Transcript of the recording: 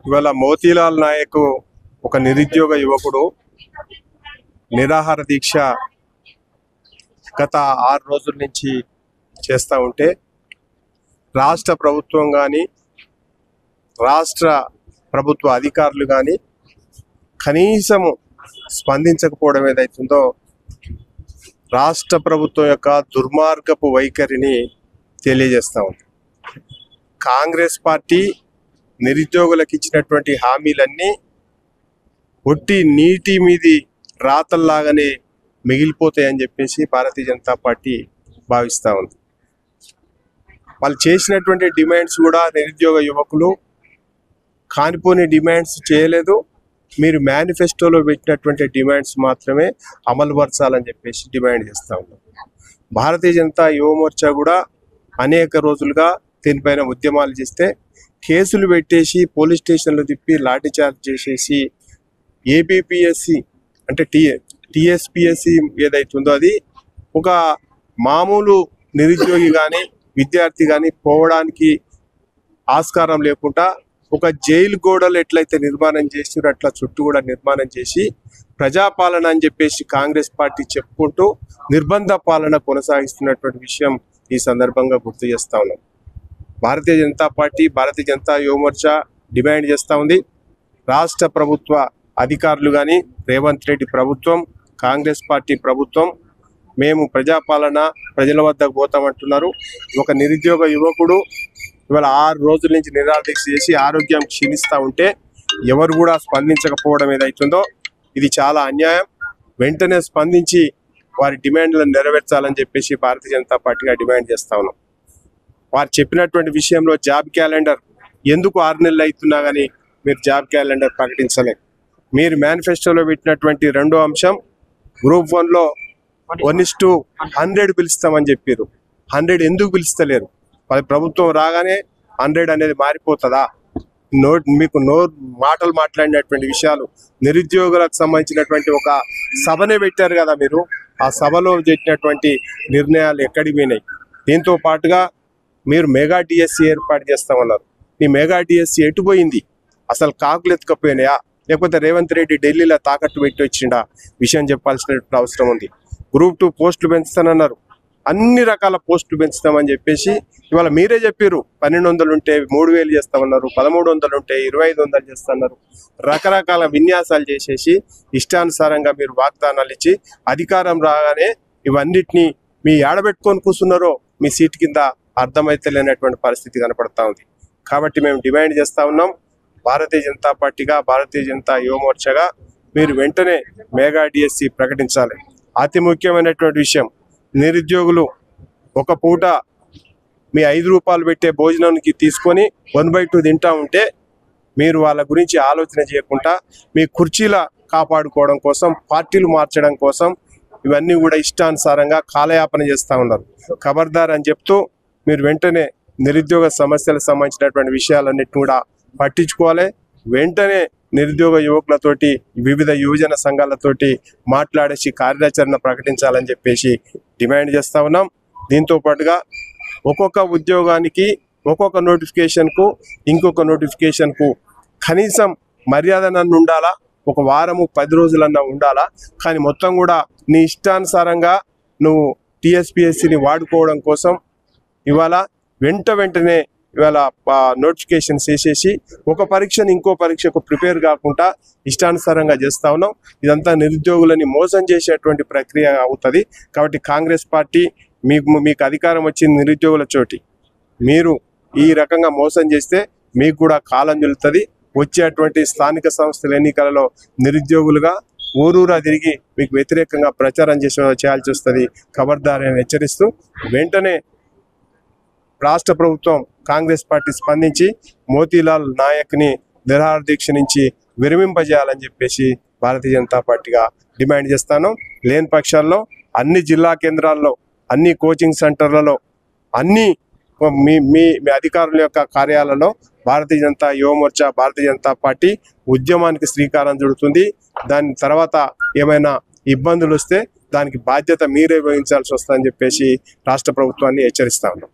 ఇవాళ మోతీలాల్ నాయక్ ఒక నిరుద్యోగ యువకుడు నిరాహార దీక్ష గత 6 రోజుల నుంచి చేస్తూ ఉంటే రాష్ట్ర ప్రభుత్వం కానీ రాష్ట్ర ప్రభుత్వ అధికారులు కానీ కనీసం స్పందించకపోవడం ఏదైతుందో రాష్ట్ర ప్రభుత్వం యొక్క దుర్మార్గపు వైఖరిని తెలియజేస్తూ ఉంది. కాంగ్రెస్ పార్టీ నిరుద్యోగులకు ఇచ్చినటువంటి హామీలన్నీ ఒట్టి నీటి మీది రాతల్లాగానే మిగిలిపోతాయని చెప్పేసి భారతీయ జనతా పార్టీ భావిస్తూ ఉంది. వాళ్ళు చేసినటువంటి డిమాండ్స్ కూడా నిరుద్యోగ యువకులు కానిపోని డిమాండ్స్ చేయలేదు. మీరు మేనిఫెస్టోలో పెట్టినటువంటి డిమాండ్స్ మాత్రమే అమలుపరచాలని చెప్పేసి డిమాండ్ చేస్తూ ఉన్నారు. భారతీయ జనతా యువ మోర్చా కూడా అనేక రోజులుగా దీనిపైన ఉద్యమాలు చేస్తే కేసులు పెట్టేసి పోలీస్ స్టేషన్లో తిప్పి లాఠీచార్జ్ చేసేసి ఏపీపీఎస్సి అంటే టీఎస్పీఎస్సి ఏదైతుందో అది ఒక మామూలు నిరుద్యోగి కానీ విద్యార్థి కానీ పోవడానికి ఆస్కారం లేకుండా ఒక జైలు గోడలు ఎట్లయితే నిర్మాణం చేసిరో అట్లా చుట్టూ కూడా నిర్మాణం చేసి ప్రజాపాలన అని చెప్పేసి కాంగ్రెస్ పార్టీ చెప్పుకుంటూ నిర్బంధ పాలన కొనసాగిస్తున్నటువంటి విషయం ఈ సందర్భంగా గుర్తు చేస్తా ఉన్నాం. భారతీయ జనతా పార్టీ భారతీయ జనతా యువమోర్చా డిమాండ్ చేస్తూ ఉంది. రాష్ట్ర ప్రభుత్వ అధికారులు కానీ రేవంత్ రెడ్డి ప్రభుత్వం కాంగ్రెస్ పార్టీ ప్రభుత్వం మేము ప్రజాపాలన ప్రజల వద్దకు పోతామంటున్నారు. ఒక నిరుద్యోగ యువకుడు ఇవాళ 6 రోజుల నుంచి నిరాదీక్ష చేసి ఆరోగ్యం క్షీణిస్తూ ఉంటే ఎవరు కూడా స్పందించకపోవడం ఏదైతుందో ఇది చాలా అన్యాయం. వెంటనే స్పందించి వారి డిమాండ్లను నెరవేర్చాలని చెప్పేసి భారతీయ జనతా పార్టీగా డిమాండ్ చేస్తా ఉన్నాం. వారు చెప్పినటువంటి విషయంలో జాబ్ క్యాలెండర్ ఎందుకు 6 నెలలు అవుతున్నా కానీ మీరు జాబ్ క్యాలెండర్ ప్రకటించలేదు. మీరు మేనిఫెస్టోలో పెట్టినటువంటి రెండో అంశం గ్రూప్ 1లో 1:100 పిలుస్తామని చెప్పారు. 100 ఎందుకు పిలుస్తలేరు? ప్రభుత్వం రాగానే 100 అనేది మారిపోతుందా? మీకు మాటలు మాట్లాడినటువంటి విషయాలు నిరుద్యోగులకు సంబంధించినటువంటి ఒక సభనే పెట్టారు కదా మీరు. ఆ సభలో చెప్పినటువంటి నిర్ణయాలు ఎక్కడికి పోయినాయి? దీంతో పాటుగా మీరు మెగా డిఎస్సి ఏర్పాటు చేస్తామన్నారు. ఈ మెగా డిఎస్సి ఎటుపోయింది? అసలు కాకులు ఎత్తుకపోయినాయా లేకపోతే రేవంత్ రెడ్డి ఢిల్లీలో తాకట్టు పెట్టి వచ్చిండా? విషయం చెప్పాల్సినటువంటి అవసరం ఉంది. గ్రూప్ 2 పోస్టులు పెంచుతానన్నారు. అన్ని రకాల పోస్టులు పెంచుతామని చెప్పేసి ఇవాళ మీరే చెప్పారు. 1200 ఉంటే 3000 చేస్తామన్నారు. 1300 ఉంటే 2500 చేస్తున్నారు. రకరకాల విన్యాసాలు చేసేసి ఇష్టానుసారంగా మీరు వాగ్దానాలు ఇచ్చి అధికారం రాగానే ఇవన్నిటినీ మీ ఆడబెట్టుకొని కూర్చున్నారో మీ సీట్ కింద అర్థమైతే లేనటువంటి పరిస్థితి కనపడతా ఉంది. కాబట్టి మేము డిమాండ్ చేస్తూ ఉన్నాం. భారతీయ జనతా పార్టీగా భారతీయ జనతా యువ మోర్చాగా మీరు వెంటనే మెగా డిఎస్సి ప్రకటించాలి. అతి ముఖ్యమైనటువంటి విషయం, నిరుద్యోగులు ఒక పూట మీ 5 రూపాయలు పెట్టే భోజనానికి తీసుకొని 1/2 తింటా ఉంటే మీరు వాళ్ళ గురించి ఆలోచన చేయకుండా మీ కుర్చీల కాపాడుకోవడం కోసం పార్టీలు మార్చడం కోసం ఇవన్నీ కూడా ఇష్టానుసారంగా కాలయాపన చేస్తూ ఉన్నారు. ఖబర్దార్ అని చెప్తూ మీరు వెంటనే నిరుద్యోగ సమస్యలకు సంబంధించినటువంటి విషయాలన్నిటిని కూడా పట్టించుకోవాలి. వెంటనే నిరుద్యోగ యువకులతోటి వివిధ యువజన సంఘాలతోటి మాట్లాడేసి కార్యాచరణ ప్రకటించాలని చెప్పేసి డిమాండ్ చేస్తూ ఉన్నాం. దీంతో పాటుగా ఒక్కొక్క ఉద్యోగానికి ఒక్కొక్క నోటిఫికేషన్కు ఇంకొక నోటిఫికేషన్కు కనీసం మర్యాద నన్ను ఉండాలా, ఒక వారము 10 రోజులన్నా ఉండాలా. కానీ మొత్తం కూడా నీ ఇష్టానుసారంగా నువ్వు టీఎస్పీఎస్సిని వాడుకోవడం కోసం ఇవాళ వెంటనే ఇవాళ నోటిఫికేషన్స్ వేసేసి ఒక పరీక్షను ఇంకో పరీక్షకు ప్రిపేర్ కాకుండా ఇష్టానుసారంగా చేస్తూ ఉన్నాం. ఇదంతా నిరుద్యోగులని మోసం చేసేటువంటి ప్రక్రియ అవుతుంది. కాబట్టి కాంగ్రెస్ పార్టీ మీకు అధికారం వచ్చింది నిరుద్యోగుల చోటి. మీరు ఈ రకంగా మోసం చేస్తే మీకు కూడా కాలం చెల్లుతుంది. వచ్చేటువంటి స్థానిక సంస్థల ఎన్నికలలో నిరుద్యోగులుగా ఊరూరా తిరిగి మీకు వ్యతిరేకంగా ప్రచారం చేయాల్సి వస్తుంది. ఖబర్దారని హెచ్చరిస్తూ వెంటనే రాష్ట్ర ప్రభుత్వం కాంగ్రెస్ పార్టీ స్పందించి మోతీలాల్ నాయక్ని నిరాహార దీక్ష నుంచి విరమింపజేయాలని చెప్పేసి భారతీయ జనతా పార్టీగా డిమాండ్ చేస్తాను. లేని పక్షాల్లో అన్ని జిల్లా కేంద్రాల్లో అన్ని కోచింగ్ సెంటర్లలో అన్ని మీ అధికారుల యొక్క కార్యాలయంలో భారతీయ జనతా యువ మోర్చా భారతీయ జనతా పార్టీ ఉద్యమానికి శ్రీకారం చుడుతుంది. దాని తర్వాత ఏమైనా ఇబ్బందులు వస్తే దానికి బాధ్యత మీరే వహించాల్సి వస్తుందని చెప్పేసి రాష్ట్ర ప్రభుత్వాన్ని హెచ్చరిస్తా ఉన్నాం.